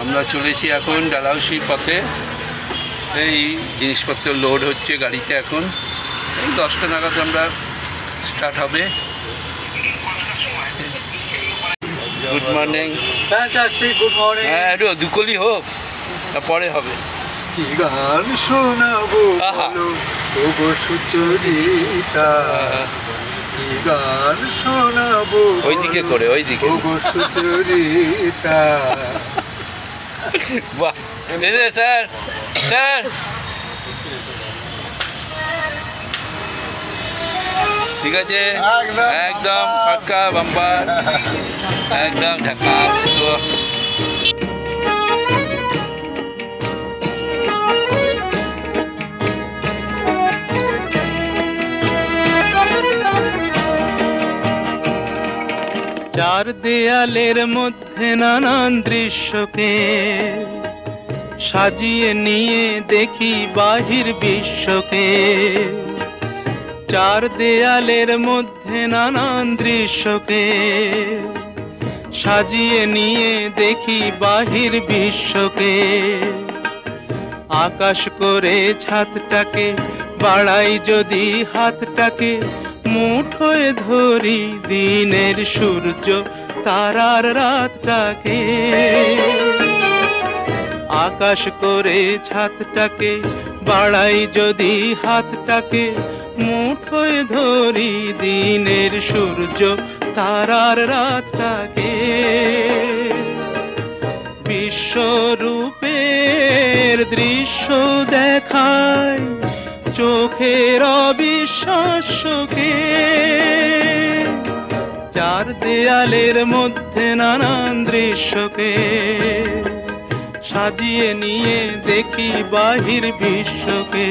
আমরা চলেছি এখন ডালহাউসির পথে। এই জিনিসপত্র লোড হচ্ছে গাড়িতে। এখন এই 10টা নাগাদ আমরা স্টার্ট হবে। Good morning. Good morning. হ্যাঁ, একটু দুকলি হোক, তারপরে হবে। কি গান শোনাবো গো সুচরিতা, কি গান শোনাবো ওইদিকে করে, ওইদিকে গো সুচরিতা। বাহ, স্যার স্যার ঠিক আছে, একদম পাক্কা বাম্পার, একদম ঝাকাস। চার দেয়ালের মধ্যে নানান দৃশ্যকে সাজিয়ে নিয়ে দেখি বাহির বিশ্বকে। চার দেয়ালের মধ্যে নানান দৃশ্যকে সাজিয়ে নিয়ে দেখি বাহির বিশ্বকে। আকাশ করে ছাদটাকে বাড়াই যদি হাতটাকে, মুঠোয় ধরি দিনের সূর্য তারার রাতটাকে। আকাশ করে ছাদটাকে বাড়াই যদি হাতটাকে, মুঠোয় ধরি দিনের সূর্য তারার রাতটাকে। বিশ্বরূপের দৃশ্য দেখায় চোখের অবিশ্বাস্যকে। চার দেয়ালের মধ্যে নানান দৃশ্যকে সাজিয়ে নিয়ে দেখি বাহির বিশ্বকে।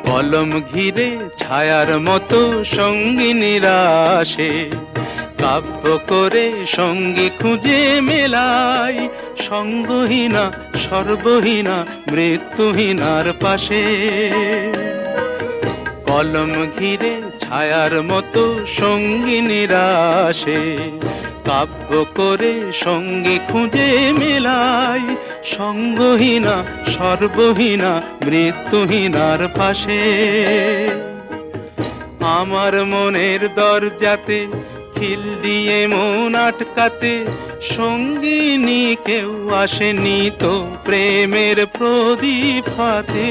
কলম ঘিরে ছায়ার মতো সঙ্গিনীরা আসে, কাব্য করে সঙ্গী খুঁজে মেলাই সঙ্গহীনা সর্বহীনা মৃত্যুহীনার পাশে। কলম ঘিরে ছায়ার মতো সঙ্গিনীরা আসে, কাব্য করে সঙ্গী খুঁজে মেলাই সঙ্গহীনা সর্বহীনা মৃত্যুহীনার পাশে। আমার মনের দরজাতে খিল দিয়ে মন আটকাতে, সঙ্গিনী কেউ আসেনি তো প্রেমের প্রদীপ হাতে।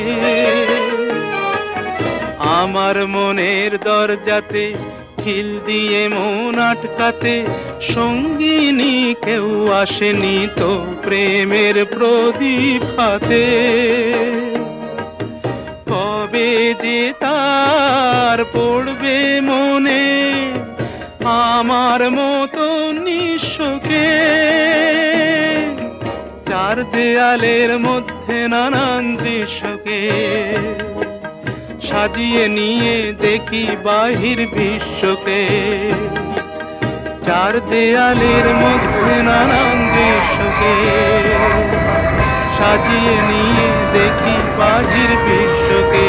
আমার মনের দরজাতে খিল দিয়ে মন আটকাতে, সঙ্গিনী কেউ আসেনি তো প্রেমের প্রদীপ হাতে। কবে যে তার পড়বে মনে আমার মতো নিঃস্বকে। চার দেয়ালের মধ্যে নানান দৃশ্যকে সাজিয়ে নিয়ে দেখি বাহির বিশ্বকে। চার দেয়ালের মধ্যে নানান দৃশ্যকে সাজিয়ে নিয়ে দেখি বাহির বিশ্বকে।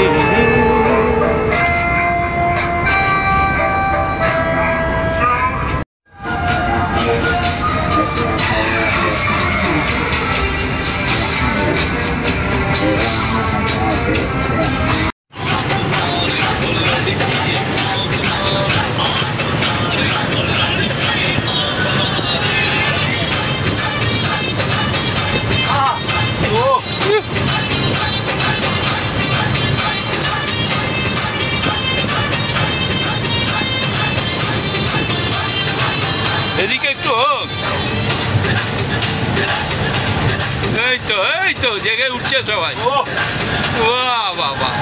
এদিকে একটু হোক। এই তো জেগে উঠছে সবাই। বাহ বাহ বাহ।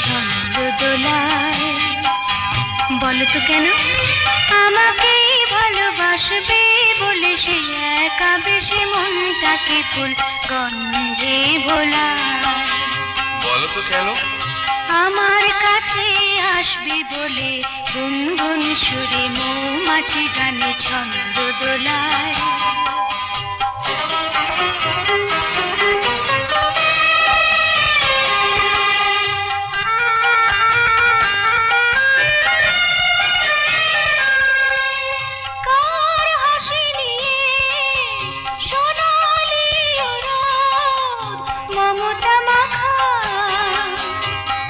ছন্দ দোলায়। বলো তো কেন আমাকেই ভালোবাসবে বলে সে একা বেশি মনটাকে ফুল গন্ধে ভোলায়। বলো তো কেন আমার কাছে আসবে বলে গুনগুন সুরে মৌমাছি গানে ছন্দ দোলায়।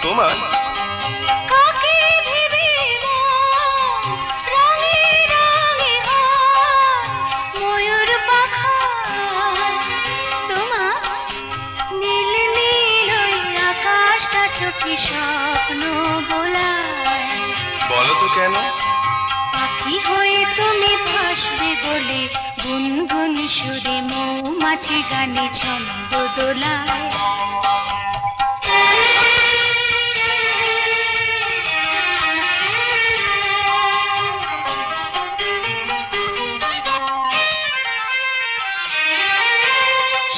তোমার কাকে ভেবে রঙে রঙে ময়ূর পাখা। তোমার নীল নীল ওই আকাশটা চোখে স্বপ্ন বোলায়। বলো তো কেন পাখি হয়ে তুমি ভাসবে বলে গুনগুন সুরে মৌমাছি গানে ছন্দ দোলায়।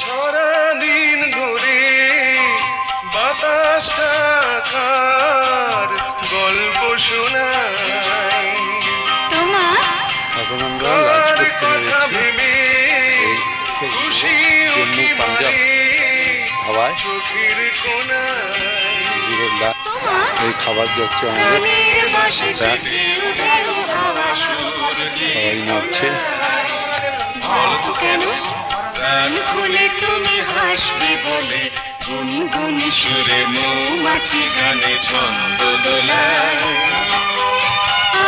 সারাদিন ধরে বাতাসটা কার গল্প শোনায়। তোমার এখন আমরা রাজপুত্রে রয়েছি, জম্মু পাঞ্জাব ধাবায়। এই খাবার যাচ্ছে আমাদের, সবাই নাচছে। কেন প্রাণ খুলে তুমি হাসবে বলে গুনগুন সুরে মৌমাছি গানে ছন্দ দোলায়।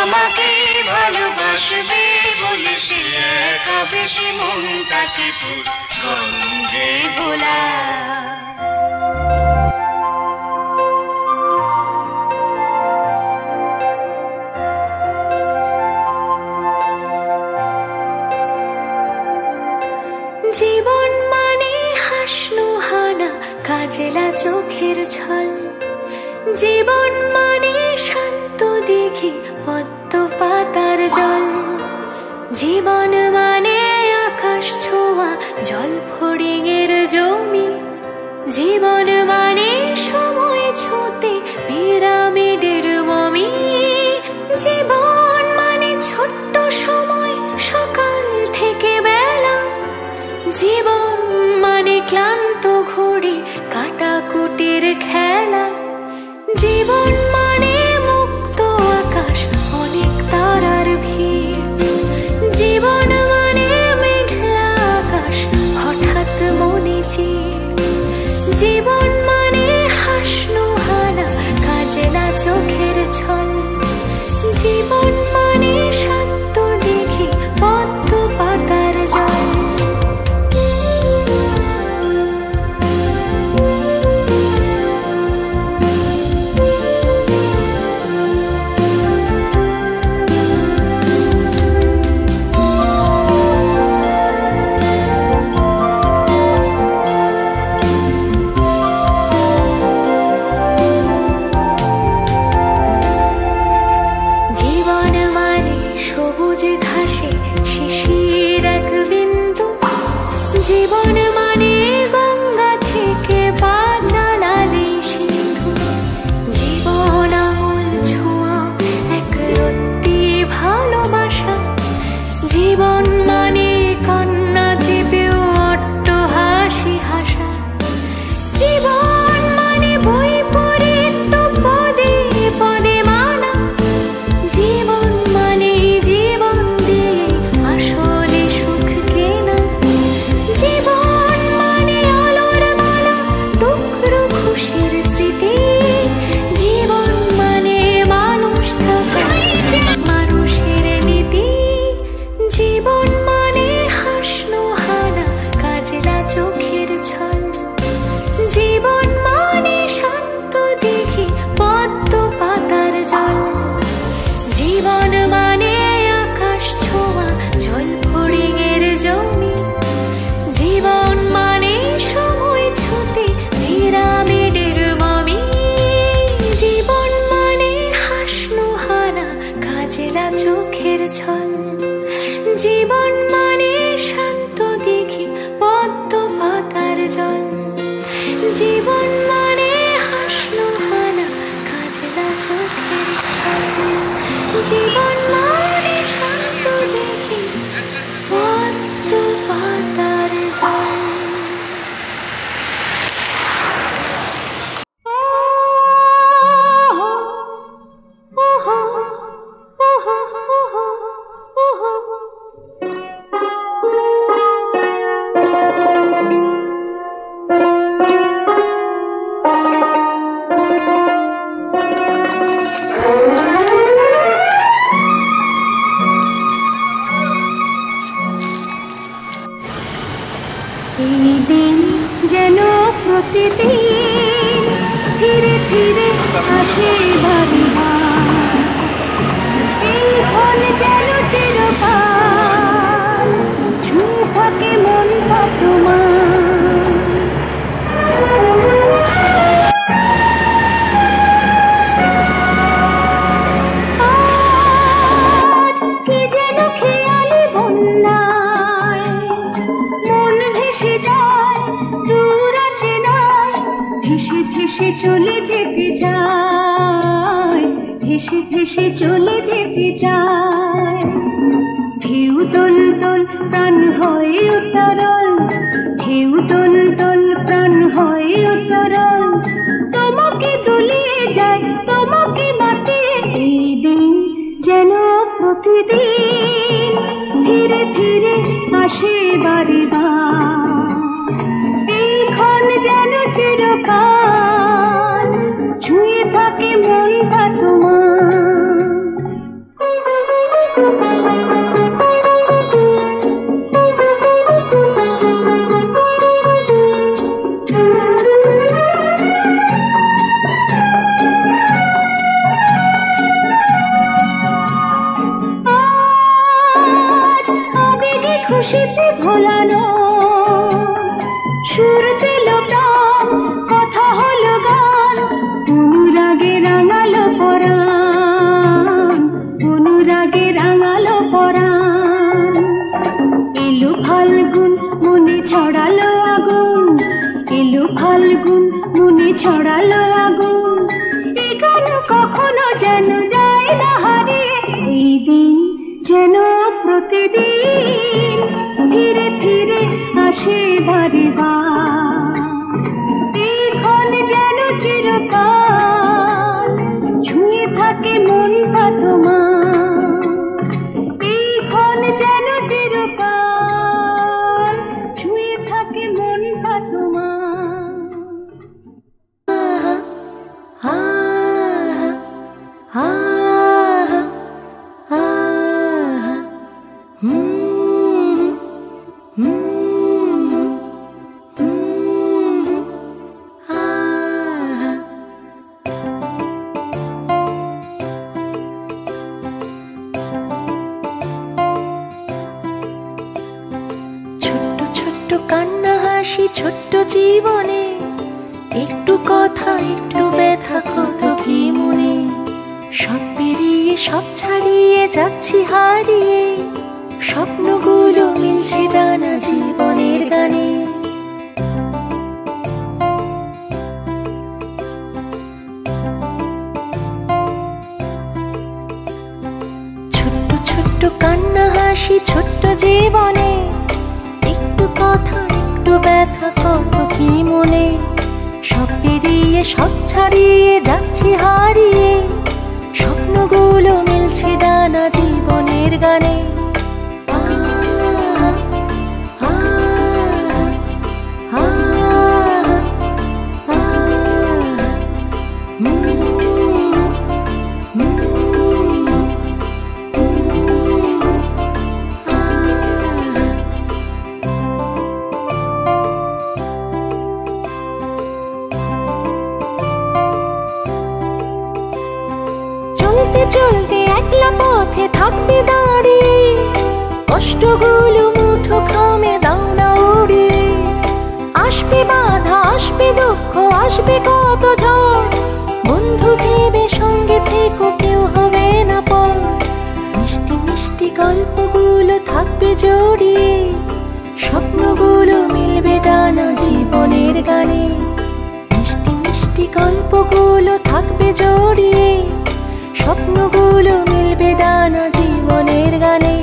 আমাকে ভালোবাসবে বলে সে একা বেশি মনটাকে ফুল গন্ধে ভোলায়। জীবন মানে হাসনু হানা কাজেলা চোখের ছল। জীবন মানে শান্ত দিঘি পদ্ম পাতার জল। জীবন মানে আকাশ ছোঁয়া জল ফড়িংয়ের জমি। জীবন মানে সময় ছুঁতে পিরামিডের মমি। জীবন মানে ছোট্ট সময় সকাল থেকে বেলা। জীবন মানে ক্লান্ত ঘড়ি কাটাকুটির খেলা। জীবন মানে মুক্ত আকাশ অনেক তারার ভিড়। জীবন মানে মেঘলা আকাশ হঠাৎ মনে চির। জীবন মানে হাসনু হানা কাজেলা চোখের ছল। জীবন মানে শান্ত দেখি পদ্ম পাতার জল। জীবন মানে গঙ্গা থেকে পা চালালে সিন্ধু। জীবন আঙুল ছোঁয়া এক রত্তি ভালোবাসা। জীবন মানে কান্না চেপেও অট্ট হাসি হাসা। জীবন মানে বই পড়ে তো পদে পদে মানা। জীবন মানে জীবন দিয়ে আসলে সুখ কেনা। জীবন মানে আলোর মালা টুকরো খুশির স্মৃতি। জীবন মানে মানুষ থাকা মানুষের নীতি। জীবন মানে হাসনু হানা কাজলা চোখের ছল। জীবন মানে শান্ত দিঘি পদ্ম পাতার জল। জীবন মানে আকাশ ছোঁয়া জল ফড়িংয়ের জমি। জীবন মানে সময় ছুঁতে পিরামিডের মমি। জীবন মানে শান্ত দেখি পদ্ম পাতার জল, জীবন মানে হাসলো হানা কাজলা চোখের ছল, জীবন মানে শান্ত দেখি পদ্ম পাতার জল। এই দিন যেন প্রতিদিন ধীরে ধীরে আসে বারবার, এই ক্ষণ যেন চিরকাল ছুঁয়ে থাকে মনটা তোমার। আজ কি যেন খেয়ালি বন্যায় মন ভেসে যায় দূর অচেনায়, ভেসে ভেসে চলে যেতে চায়, ভেসে ভেসে চলে যেতে চায়। ঢেউ দোল দোল প্রাণ হয় উত্তরল, ঢেউ দোল দোল প্রাণ হয় উত্তরল, তোমাকে তলিয়ে যায় তোমাকে মাতিয়ে। এই দিন যেন প্রতিদিন ধীরে ধীরে আসে বারে বার, এই ক্ষণ যেন চিরকাল ছুঁয়ে থাকে মনটা তোমার। আজ আবেগে খুশিতে ভোলানো সুর পেল প্রাণ, কথা হলো গান, অনুরাগে রাঙালো পরাণ, অনুরাগে রাঙালো পরাণ। এলো ফাল্গুন মনে ছড়ালো আগুন, এলো ফাল্গুন মনে ছড়ালো আগুন, এ গান কখনো যেন যায় না হারিয়ে। এই দিন যেন প্রতিদিন ধীরে ধীরে আসে বারে বার, এই ক্ষণ যেন চিরকাল ছুঁয়ে থাকে মনটা তোমার, এই ক্ষণ যেন চিরকাল ছুঁয়ে থাকে মনটা তোমার। ছোট্ট ছোট্ট কান্না হাসি ছোট্ট জীবনে, একটু কথা একটু ব্যথা কত কি মনে, সব পেরিয়ে সব ছাড়িয়ে যাচ্ছি হারিয়ে, স্বপ্নগুলো মিলছে ডানা জীবনের গানে। ছোট্ট ছোট্ট কান্না হাসি ছোট্ট জীবনে, একটু কথা একটু ব্যথা কত কি মনে, সব পেরিয়ে সব ছাড়িয়ে যাচ্ছি হারিয়ে, স্বপ্নগুলো মিলছে ডানা জীবনের গানে। চলতে চলতে একলা পথে থাকবে দাঁড়িয়ে, কষ্টগুলো মুঠো খামে দাও না উড়িয়ে, আসবে বাধা আসবে দুঃখ আসবে কত ঝড়, বন্ধু ভেবে সঙ্গে থেকো কেউ হবে না পর, মিষ্টি মিষ্টি গল্পগুলো থাক জড়িয়ে, স্বপ্নগুলো মিলবে ডানা জীবনের গানে, মিষ্টি মিষ্টি গল্পগুলো থাকবে জড়িয়ে, স্বপ্নগুলো মিলবে ডানা জীবনের গানে।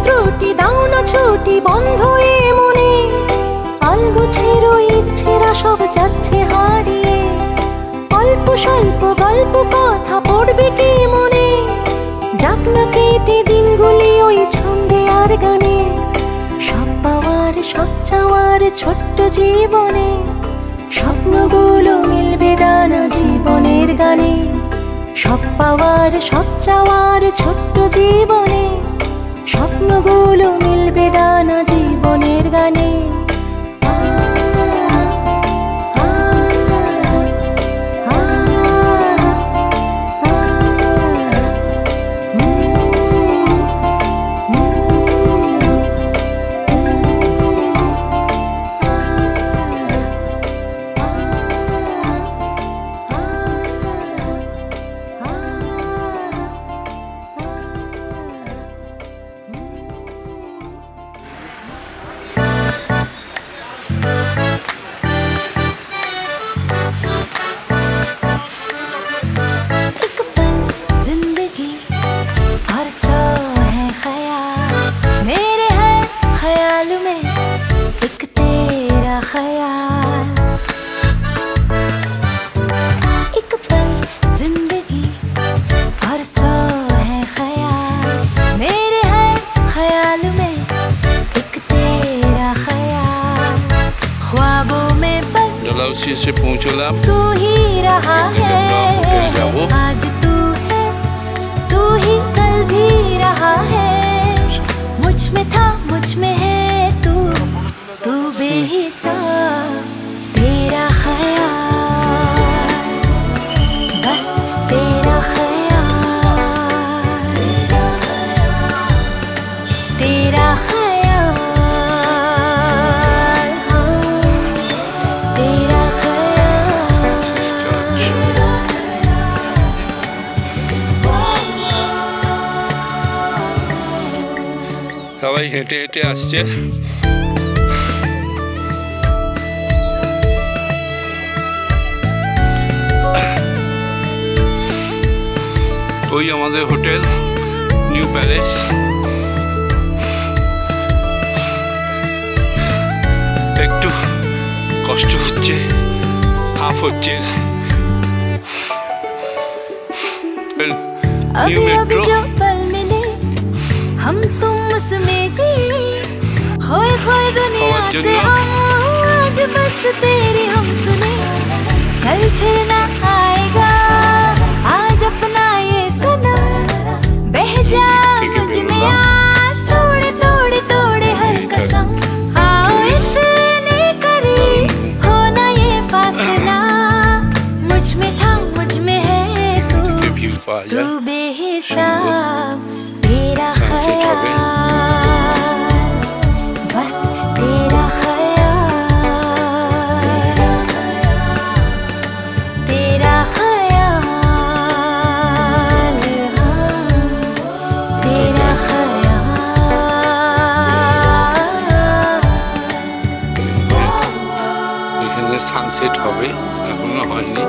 ত্রুটি দাও না ছুটি বন্ধ এ মনে, আলগোছের ইচ্ছেরা সব যাচ্ছে হারিয়ে, অল্প স্বল্প গল্প কথা পড়বে কি মনে, যাক না কেটে দিনগুলি ওই ছন্দে আর গানে, সব পাওয়ার সব চাওয়ার ছোট্ট জীবনে, স্বপ্নগুলো মিলবে ডানা জীবনের গানে, সব পাওয়ার সব চাওয়ার ছোট্ট জীবনে, স্বপ্নগুলো মিলবে ডানা জীবনের গানে। डलहौसी से पहुंचलाम, तू ही रहा है आज, तू है तू ही कल भी रहा है, मुझ में था मुझ में है तू, तू बेहिसाब तेरा ख्याल, बस तेरा ख्याल, तेरा ख्याल, हाँ तेरा সবাই হেঁটে হেঁটে আসছে। ওই আমাদের হোটেল নিউ প্যালেস, একটু কষ্ট হচ্ছে, হাফ হচ্ছে। নিউ মেট্রো हम तुम उसमें जी, खोए खोए दुनिया से हम आज बस तेरी हम सुने, कल फिर ना आएगा आज अपना ये सनम, बह जा मुझ में आज थोड़े थोड़े थोड़े हर कसम, आओ इसने करी हो ना ये फासला, मुझ में था मुझ में है तू, तू बेहिसाब तेरा ख्याल, बस तेरा ख्याल, तेरा ख्याल, हाँ तेरा ख्याल। এখানে সানসেট হবে, এখনো হয়নি।